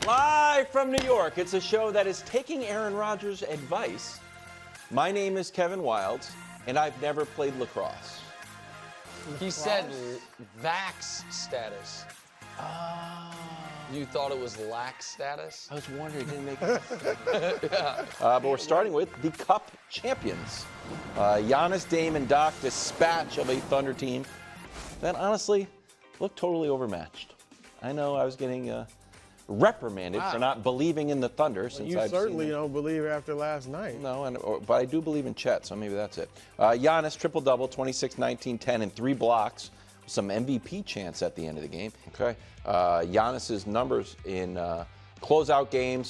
Live from New York, it's a show that is taking Aaron Rodgers' advice. My name is Kevin Wildes, and I've never played lacrosse. He said vax status. You thought it was lax status? I was wondering, it didn't make sense. Yeah. But we're starting with the Cup champions. Giannis, Dame, and Doc dispatch of a Thunder team that honestly looked totally overmatched. I know I was getting reprimanded for not believing in the Thunder since you I've certainly seen don't believe after last night. No, but I do believe in Chet, so maybe that's it. Giannis, triple-double, 26, 19, 10, and 3 blocks. Some MVP chance at the end of the game. Okay. Giannis's numbers in closeout game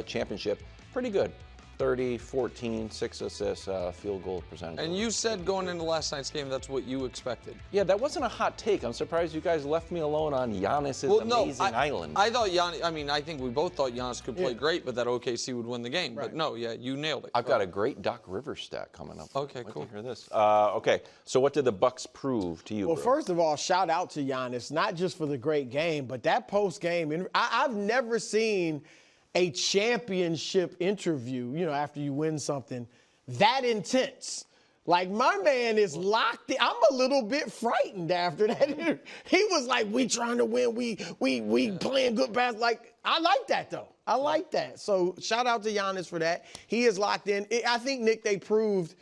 / championship, pretty good. 30, 14, 6 assists, field goal percentage. And you said going into last night's game that's what you expected. Yeah, that wasn't a hot take. I'm surprised you guys left me alone on Giannis's amazing island. I thought I think we both thought Giannis could play great, but that OKC would win the game. Right. But no, you nailed it. I've got a great Doc Rivers stat coming up. Okay, cool. Hear this. Okay, so what did the Bucks prove to you? Well, first of all, shout out to Giannis, not just for the great game, but that post game. I've never seen a championship interview, after you win something, that intense. Like, my man is locked in. I'm a little bit frightened after that interview. He was like, we trying to win, we playing good basketball. Like, I like that, though. I like that. So, shout out to Giannis for that. He is locked in. I think, Nick, they proved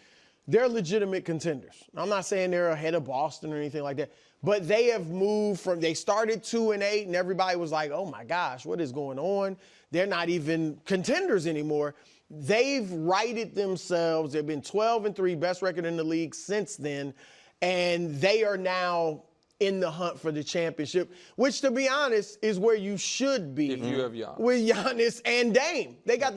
they're legitimate contenders. I'm not saying they're ahead of Boston or anything like that, but they have moved from, they started 2-8, and everybody was like, oh, my gosh, what is going on? They're not even contenders anymore. They've righted themselves. They've been 12-3, best record in the league since then. And they are now in the hunt for the championship, which, to be honest, is where you should be. If you have Giannis. With Giannis and Dame. They got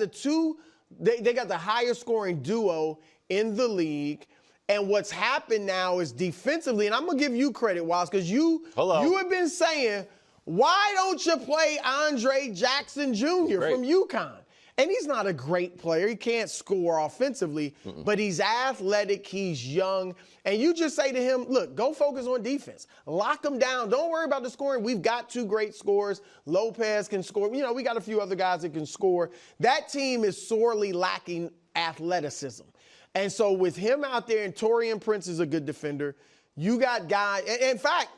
they got the highest scoring duo in the league. And what's happened now is defensively, and I'm going to give you credit, Wiles, because you have been saying, why don't you play Andre Jackson Jr. from UConn? And he's not a great player. He can't score offensively, but he's athletic, he's young. And you just say to him, look, go focus on defense. Lock him down. Don't worry about the scoring. We've got 2 great scorers. Lopez can score. We got a few other guys that can score. That team is sorely lacking athleticism. And so with him out there, and Taurean Prince is a good defender, you got guys. In fact,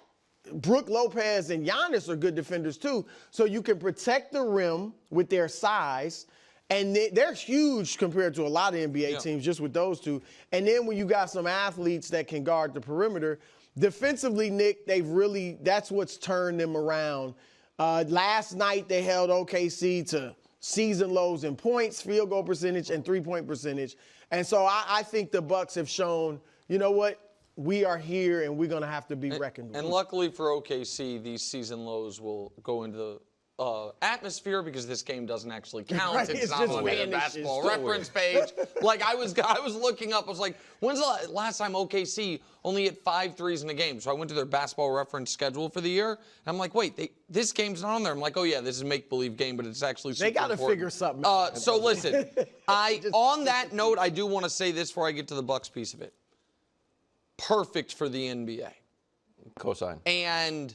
Brook Lopez and Giannis are good defenders too. So you can protect the rim with their size. And they're huge compared to a lot of NBA teams just with those two. And then when you got some athletes that can guard the perimeter, defensively, Nick, that's what's turned them around. Last night they held OKC to season lows in points, field goal percentage, and three-point percentage. And so I think the Bucks have shown, you know what? We are here, and we're going to have to be reckoned with. And luckily for OKC, these season lows will go into the atmosphere because this game doesn't actually count. Right, it's not on the basketball reference page. Like, I was looking up. I was like, when's the last time OKC only hit 5 threes in a game? So I went to their basketball reference schedule for the year, and I'm like, wait, this game's not on there. I'm like, oh, yeah, this is a make-believe game, but it's actually super important. They got to figure something out. So listen, on that note, I do want to say this before I get to the Bucks piece of it. Perfect for the NBA. Cosign. And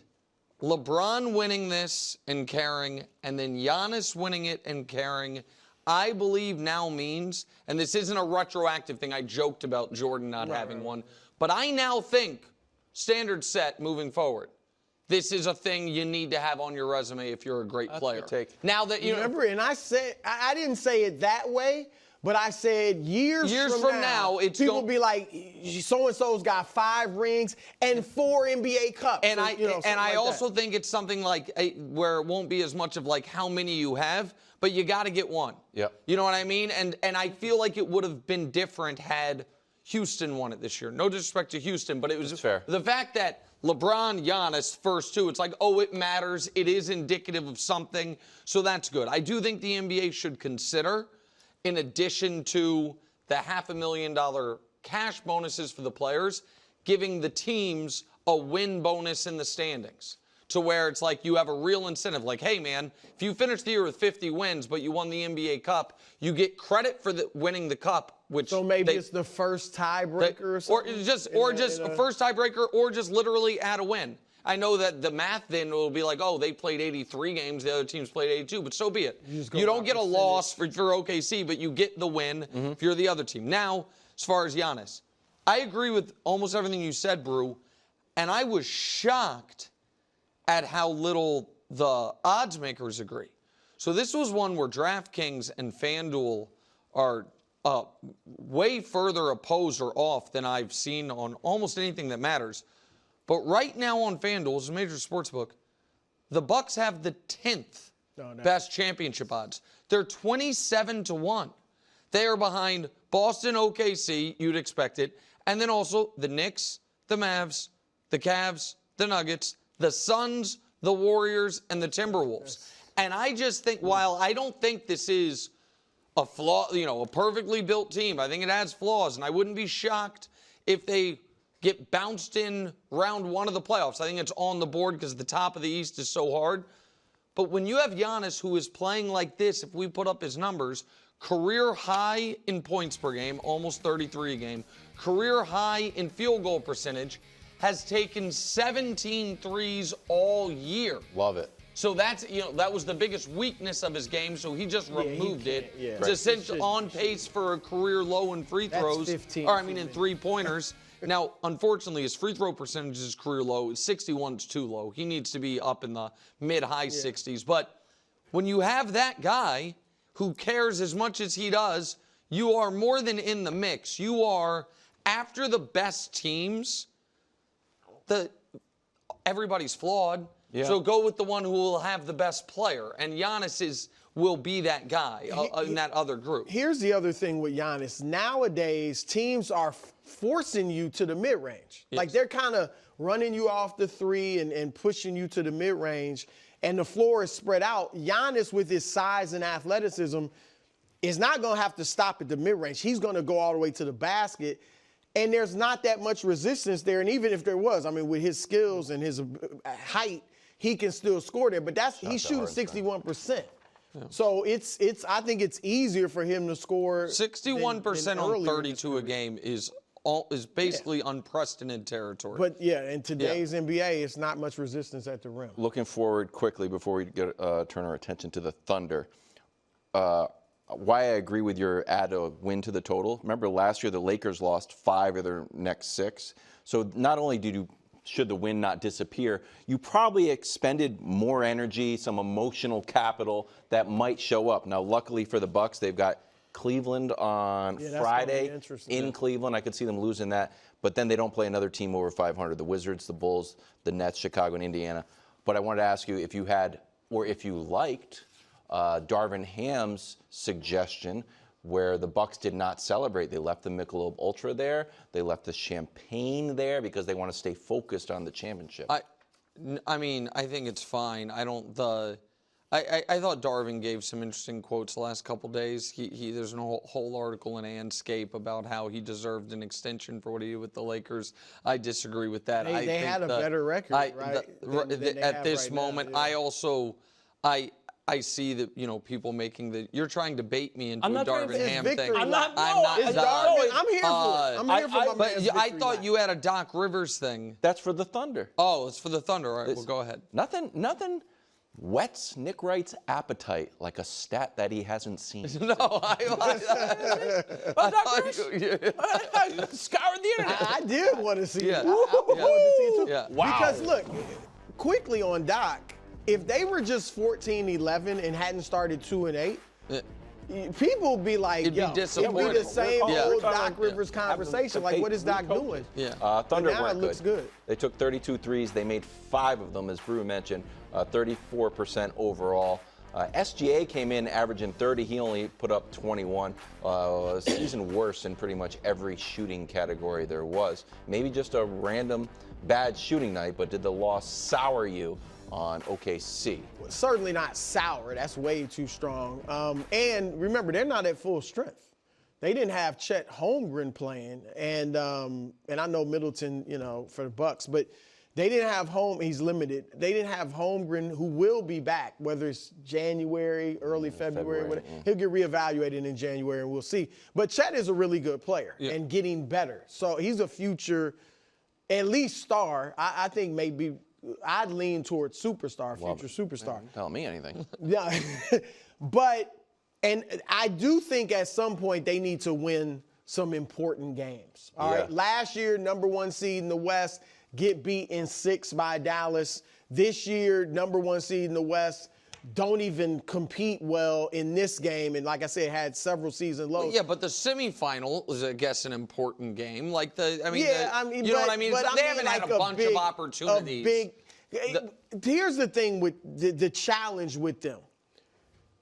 LeBron winning this and caring, and then Giannis winning it and caring, I believe now means, and this isn't a retroactive thing, I joked about Jordan not having one, but I now think, standard set moving forward, this is a thing you need to have on your resume if you're a great player. That's a good take. Now that you remember, and I said, I didn't say it that way, but I said years from now people will be like, so-and-so's got 5 rings and 4 NBA cups. And I also think it's something like where it won't be as much of like how many you have, but you got to get one. Yeah. You know what I mean? And I feel like it would have been different had Houston won it this year. No disrespect to Houston, but it was fair. The fact that LeBron, Giannis, first 2, it's like, oh, it matters. It is indicative of something. So that's good. I do think the NBA should consider, in addition to the $500,000 cash bonuses for the players, giving the teams a win bonus in the standings. To where it's like you have a real incentive. Like, hey, man, if you finish the year with 50 wins, but you won the NBA Cup, you get credit for winning the Cup. So maybe it's the first tiebreaker or something? Or just a first tiebreaker, or just literally add a win. I know that the math then will be like, oh, they played 83 games, the other teams played 82, but so be it. You don't get a loss for OKC, but you get the win if you're the other team. Now, as far as Giannis, I agree with almost everything you said, Brew, and I was shocked at how little the odds makers agree. So this was one where DraftKings and FanDuel are way further opposed or off than I've seen on almost anything that matters. But right now on FanDuel, it's a major sports book, the Bucks have the 10th best championship odds. They're 27-1. They are behind Boston, OKC, you'd expect it, and then also the Knicks, the Mavs, the Cavs, the Nuggets, the Suns, the Warriors, and the Timberwolves. And I just think, while I don't think this is a perfectly built team, I think it has flaws, and I wouldn't be shocked if they get bounced in round one of the playoffs. I think it's on the board because the top of the East is so hard. But when you have Giannis, who is playing like this, if we put up his numbers, career high in points per game, almost 33 a game, career high in field goal percentage, has taken 17 threes all year. Love it. So that's, that was the biggest weakness of his game, so he just removed it. Yeah. It's essentially on pace for a career low in free throws. In three-pointers. Now, unfortunately, his free throw percentage is career low. 61's too low. He needs to be up in the mid-high 60s. But when you have that guy who cares as much as he does, you are more than in the mix. You are, after the best teams, everybody's flawed. Yeah. So go with the one who will have the best player. And Giannis will be that guy in that other group. Here's the other thing with Giannis. Nowadays, teams are forcing you to the mid-range. Yes. Like, they're kind of running you off the three and pushing you to the mid-range, and the floor is spread out. Giannis, with his size and athleticism, is not going to have to stop at the mid-range. He's going to go all the way to the basket, and there's not that much resistance there. And even if there was, with his skills and his height, he can still score there. But he's shooting 61%. Yeah. So I think it's easier for him to score. 61% on 32 a game is basically unprecedented territory. But in today's NBA, it's not much resistance at the rim. Looking forward quickly before we turn our attention to the Thunder. Why I agree with your add a win to the total. Remember last year the Lakers lost 5 of their next 6. So not only should the win not disappear, you probably expended more energy, some emotional capital that might show up. Now, luckily for the Bucks, they've got Cleveland on Friday in Cleveland. I could see them losing that. But then they don't play another team over 500, the Wizards, the Bulls, the Nets, Chicago, and Indiana. But I wanted to ask you if you had, or if you liked, Darvin Ham's suggestion where the Bucks did not celebrate. They left the Michelob Ultra there. They left the champagne there because they want to stay focused on the championship. I think it's fine. I thought Darvin gave some interesting quotes the last couple days. There's a whole article in Anscape about how he deserved an extension for what he did with the Lakers. I disagree with that. They had a better record, right? At this moment, yeah. I see that, people making you're trying to bait me into a Darvin Ham thing. I'm here for it. I'm here for my man's I thought you had a Doc Rivers thing. That's for the Thunder. Oh, it's for the Thunder. All right, well, go ahead. Nothing whets Nick Wright's appetite like a stat that he hasn't seen. No, I scoured the internet. I did want to see it. Yeah. I wanted to see it too. Yeah. Wow. Because, look, quickly on Doc, if they were just 14-11 and hadn't started 2-8, people would be like, it'd be disappointing. It'd be the same old Doc Rivers conversation. Like, what is Doc doing? Yeah. Thunder now weren't it looks good. They took 32 threes. They made 5 of them, as Brew mentioned, 34% overall. SGA came in averaging 30. He only put up 21. Season worse in pretty much every shooting category there was. Maybe just a random bad shooting night, but did the loss sour you on OKC? Certainly not sour. That's way too strong. And remember, they're not at full strength. They didn't have Chet Holmgren playing, and I know Middleton, for the Bucks, but they didn't have he's limited. They didn't have Holmgren, who will be back, whether it's January, early February, whatever. Yeah. He'll get reevaluated in January, and we'll see. But Chet is a really good player and getting better. So he's a future, at least star. I think maybe I'd lean towards superstar, future superstar. Don't tell me anything. Yeah, and I do think at some point they need to win some important games. All right, last year, #1 seed in the West, get beat in 6 by Dallas. This year, #1 seed in the West, don't even compete well in this game. And like I said, had several season lows. Well, yeah, but the semifinal was, I guess, an important game. Like you know what I mean? They haven't had a bunch of opportunities. Here's the thing with the challenge with them.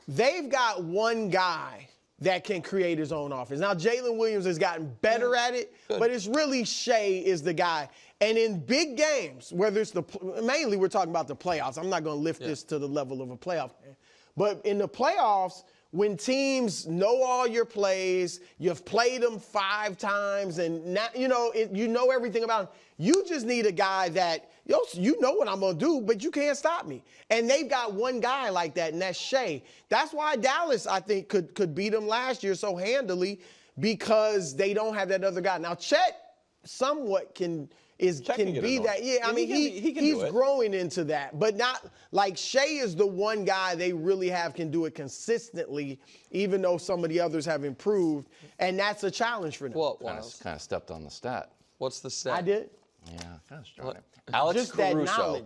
They've got one guy that can create his own offense. Now, Jalen Williams has gotten better at it, but it's really Shea is the guy. And in big games, whether it's mainly we're talking about the playoffs. I'm not going to lift this to the level of a playoff game. But in the playoffs, when teams know all your plays, you've played them 5 times, and now, you know everything about them. You just need a guy that, you know what I'm going to do, but you can't stop me. And they've got one guy like that, and that's Shea. That's why Dallas, I think, could beat them last year so handily, because they don't have that other guy. Now, Chet somewhat can be that. Yeah, I mean, he's growing into that, but not like Shea is the one guy they really can do it consistently, even though some of the others have improved, and that's a challenge for them. Well, kind of stepped on the stat. What's the stat? I did. Yeah, kind of strong. Alex Caruso,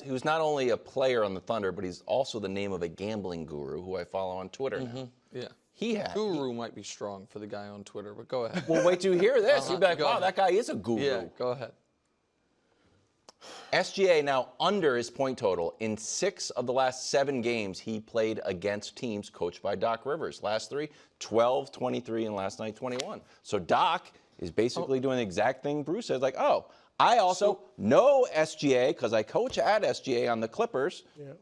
who's not only a player on the Thunder, but he's also the name of a gambling guru who I follow on Twitter now. Yeah. Guru might be strong for the guy on Twitter, but go ahead. Well, wait till you hear this. You'll be like, wow, that guy is a guru. Yeah, go ahead. SGA now under his point total. In 6 of the last 7 games, he played against teams coached by Doc Rivers. Last 3, 12, 23, and last night, 21. So Doc is basically doing the exact thing Bruce says, like, I also know SGA because I coach at SGA on the Clippers. Yeah.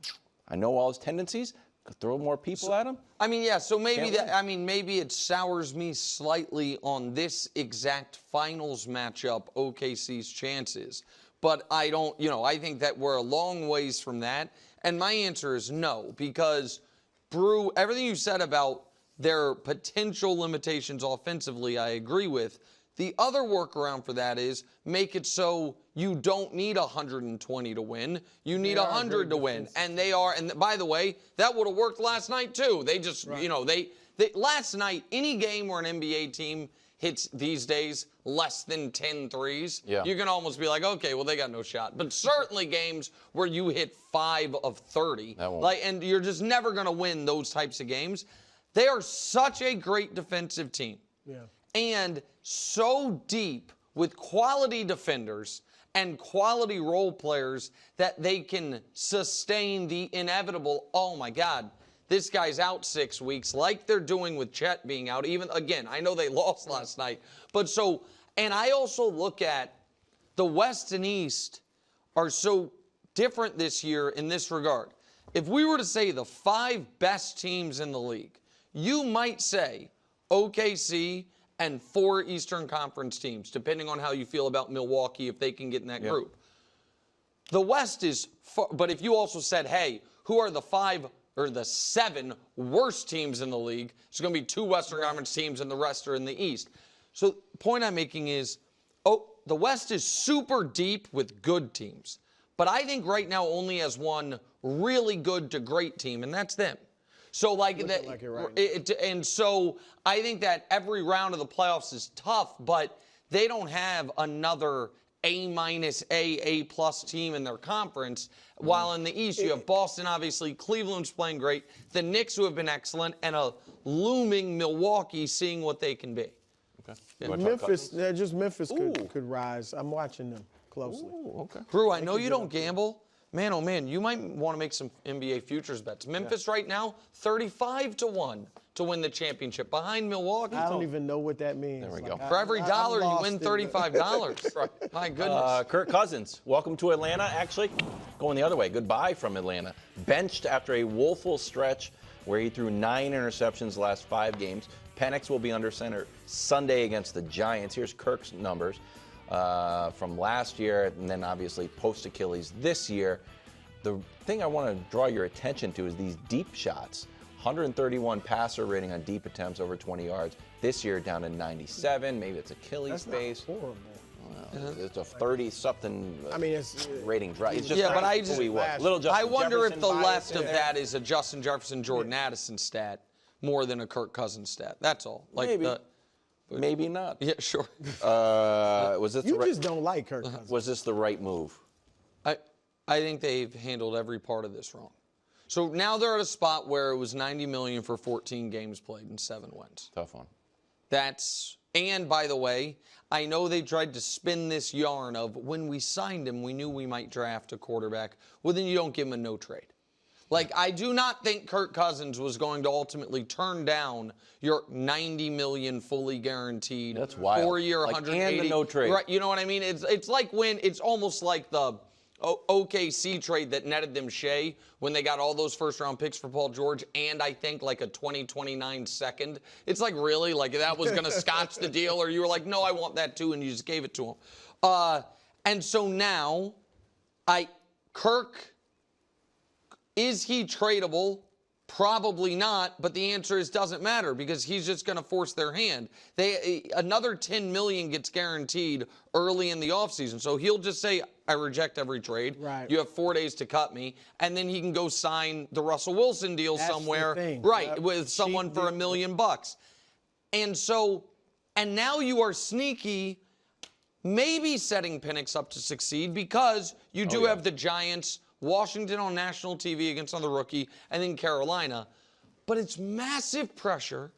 I know all his tendencies. Could throw more people at him. I mean, yeah. So maybe maybe it sours me slightly on this exact finals matchup, OKC's chances. But I don't, I think that we're a long ways from that. And my answer is no, because everything you said about their potential limitations offensively, I agree with. The other workaround for that is make it so you don't need 120 to win. You need 100 to win. And and by the way, that would have worked last night too. They just, last night, any game where an NBA team hits these days less than 10 threes, you can almost be like, okay, well, they got no shot. But certainly games where you hit 5 of 30, and you're just never going to win those types of games. They are such a great defensive team. Yeah. And so deep with quality defenders and quality role players that they can sustain the inevitable, oh my God, this guy's out 6 weeks, like they're doing with Chet being out. Even, again, I know they lost last night. But and I also look at the West and East are so different this year in this regard. If we were to say the 5 best teams in the league, you might say OKC and 4 Eastern Conference teams, depending on how you feel about Milwaukee, if they can get in that group. The West is, but if you also said, hey, who are the 5 or the 7 worst teams in the league, it's going to be 2 Western Conference teams and the rest are in the East. So the point I'm making is, the West is super deep with good teams. But I think right now only has one really good to great team, and that's them. So and so I think that every round of the playoffs is tough, but they don't have another A-, A+ team in their conference. While in the East, you have Boston, obviously, Cleveland's playing great, the Knicks who have been excellent, and a looming Milwaukee seeing what they can be. Okay. Yeah. Memphis could rise. I'm watching them closely. Ooh, okay. Drew, I know you don't gamble. Man, oh man, you might want to make some NBA futures bets. Memphis right now, 35-1 to win the championship behind Milwaukee. I don't even know what that means. There we go. For every dollar, you win $35. Right. My goodness. Kirk Cousins, welcome to Atlanta. Actually, going the other way. Goodbye from Atlanta. Benched after a woeful stretch where he threw 9 interceptions the last 5 games. Penix will be under center Sunday against the Giants. Here's Kirk's numbers. From last year, and then obviously post-Achilles this year. The thing I want to draw your attention to is these deep shots. 131 passer rating on deep attempts over 20 yards. This year down to 97. Maybe it's Achilles base. That's not horrible. It's a 30-something it's rating drop. It's just yeah, but I just Little Justin I wonder Jefferson if the bias left in of there. that is a Justin Jefferson, Jordan Addison stat more than a Kirk Cousins stat. That's all. Like Maybe not. Yeah, sure. Was this You the right, just don't like Kirk Cousins. Was this the right move? I think they've handled every part of this wrong. So now they're at a spot where it was $90 million for 14 games played and 7 wins. Tough one. And by the way, I know they tried to spin this yarn of when we signed him, we knew we might draft a quarterback. Well, then you don't give him a no trade. Like, I do not think Kirk Cousins was going to ultimately turn down your $90 million fully guaranteed. That's wild. 4-year, Like, 180. and the no trade. Right, you know what I mean? It's like when it's almost like the OKC trade that netted them Shea when they got all those first-round picks for Paul George and I think like a 2029 second. It's like, really? Like that was going to scotch the deal, or you were like, no, I want that too, and you just gave it to him. And so now, Kirk, is he tradable? Probably not, but the answer is doesn't matter because he's just going to force their hand. Another $10 million gets guaranteed early in the offseason, so he'll just say, I reject every trade. Right. You have 4 days to cut me, and then he can go sign the Russell Wilson deal That's somewhere, the thing. right, with someone for $1 million. And now you are sneaky, maybe setting Penix up to succeed because you do have the Giants, Washington on national TV against another rookie, and then Carolina. But it's massive pressure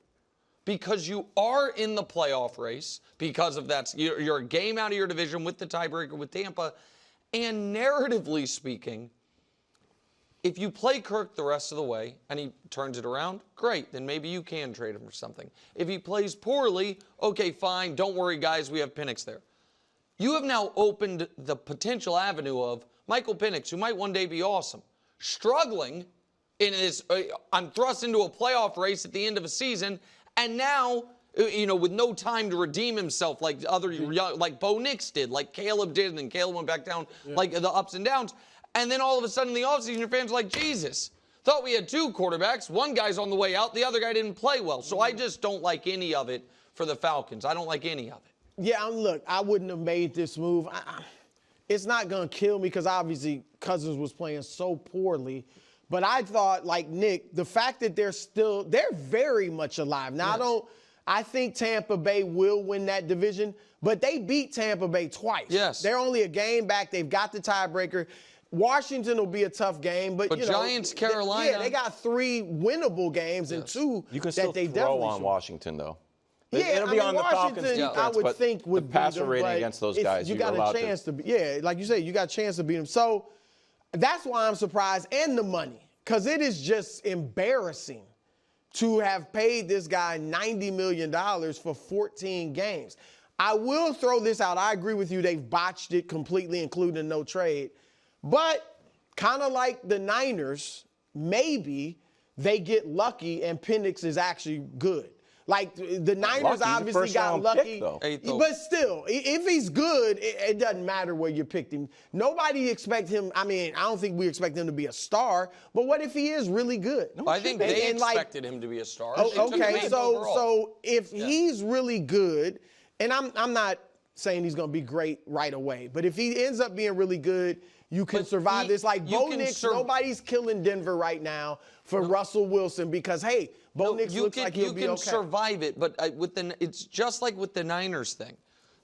because you are in the playoff race because of that. You're a game out of your division with the tiebreaker with Tampa. And narratively speaking, if you play Kirk the rest of the way and he turns it around, great. Then maybe you can trade him for something. If he plays poorly, okay, fine. Don't worry, guys. We have Penix there. You have now opened the potential avenue of Michael Penix, who might one day be awesome, struggling in this. I'm thrust into a playoff race at the end of a season, and now, with no time to redeem himself like like Bo Nix did, like Caleb did, and then Caleb went back down, like the ups and downs. And then all of a sudden in the offseason, your fans are like, Jesus, thought we had 2 quarterbacks. One guy's on the way out. The other guy didn't play well. So I just don't like any of it for the Falcons. I don't like any of it. Yeah, look, I wouldn't have made this move. It's not going to kill me because obviously Cousins was playing so poorly. But I thought, like Nick, the fact that they're very much alive. Now, I think Tampa Bay will win that division, but they beat Tampa Bay twice. Yes. They're only a game back. They've got the tiebreaker. Washington will be a tough game, but Giants, Carolina. They got 3 winnable games and 2 You can that still they throw definitely on should. Washington, though. Yeah, It'll be on the Falcons Washington, defense, I would but think would the passer beat them, rating but against those guys, you you're got allowed a chance to. Like you say, you got a chance to beat them. So that's why I'm surprised, and the money, because it is just embarrassing to have paid this guy $90 million for 14 games. I will throw this out. I agree with you. They've botched it completely, including no trade. But kind of like the Niners, maybe they get lucky and Penix is actually good. Like the Niners obviously got lucky, but still, if he's good, it doesn't matter where you picked him. Nobody expect him. I mean, I don't think we expect him to be a star. But what if he is really good? I think they expected him to be a star. Okay, so if he's really good, and I'm not saying he's going to be great right away, but if he ends up being really good, you can survive this. Like Bo Nix, nobody's killing Denver right now for Russell Wilson because, hey, Bo Nix looks like he'll be okay. You can survive it, but it's just like with the Niners thing.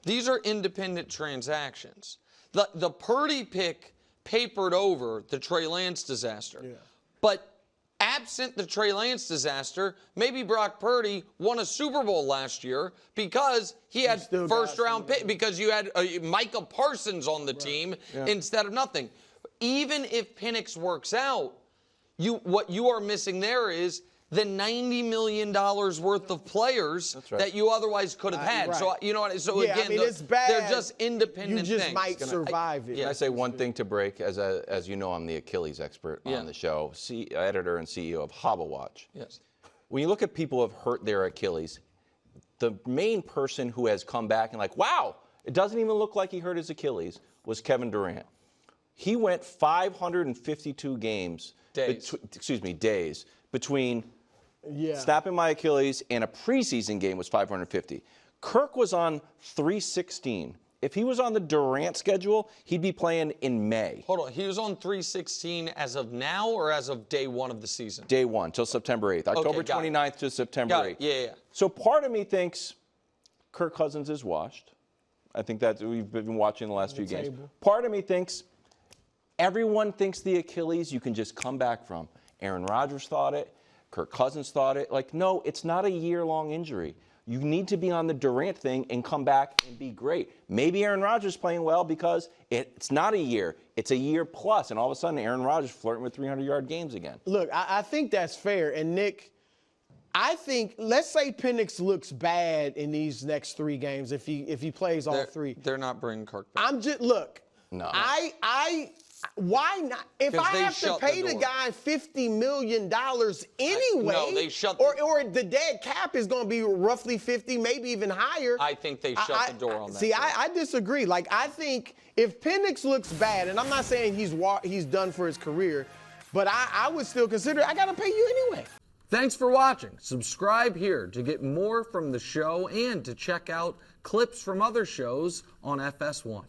These are independent transactions. The Purdy pick papered over the Trey Lance disaster. Yeah. But absent the Trey Lance disaster, maybe Brock Purdy won a Super Bowl last year because he had first-round pick, because you had Micah Parsons on the team instead of nothing. Even if Penix works out, what you are missing there is the $90 million worth of players that you otherwise could have had. So, you know what? So, again, it's bad. They're just independent things. You just might survive it. Can I say one thing to break? As you know, I'm the Achilles expert on the show, editor and CEO of Hobble Watch. Yes. When you look at people who have hurt their Achilles, the main person who has come back and like, wow, it doesn't even look like he hurt his Achilles, was Kevin Durant. He went 552 days between snapping my Achilles and a preseason game was 550. Kirk was on 316 If he was on the Durant schedule, he'd be playing in May. Hold on. He was on 316 as of now or as of day one of the season? Day one, till September 8th. October 29th to September 8th. Yeah. So part of me thinks Kirk Cousins is washed. I think that we've been watching the last few games. Part of me thinks everyone thinks the Achilles you can just come back from. Aaron Rodgers thought it. Kirk Cousins thought it. Like, no, it's not a year-long injury. You need to be on the Durant thing and come back and be great. Maybe Aaron Rodgers playing well because it's not a year. It's a year plus. And all of a sudden, Aaron Rodgers flirting with 300-yard games again. Look, I think that's fair. And, Nick, I think, let's say Penix looks bad in these next 3 games if he plays all 3. They're not bringing Kirk back. No. Why not? If I have to pay the guy $50 million anyway, no, they shut or the dead cap is going to be roughly 50, maybe even higher. I think they shut the door on that. See, I disagree. Like, I think if Penix looks bad, and I'm not saying he's done for his career, but I would still consider I got to pay you anyway. Thanks for watching. Subscribe here to get more from the show and to check out clips from other shows on FS1.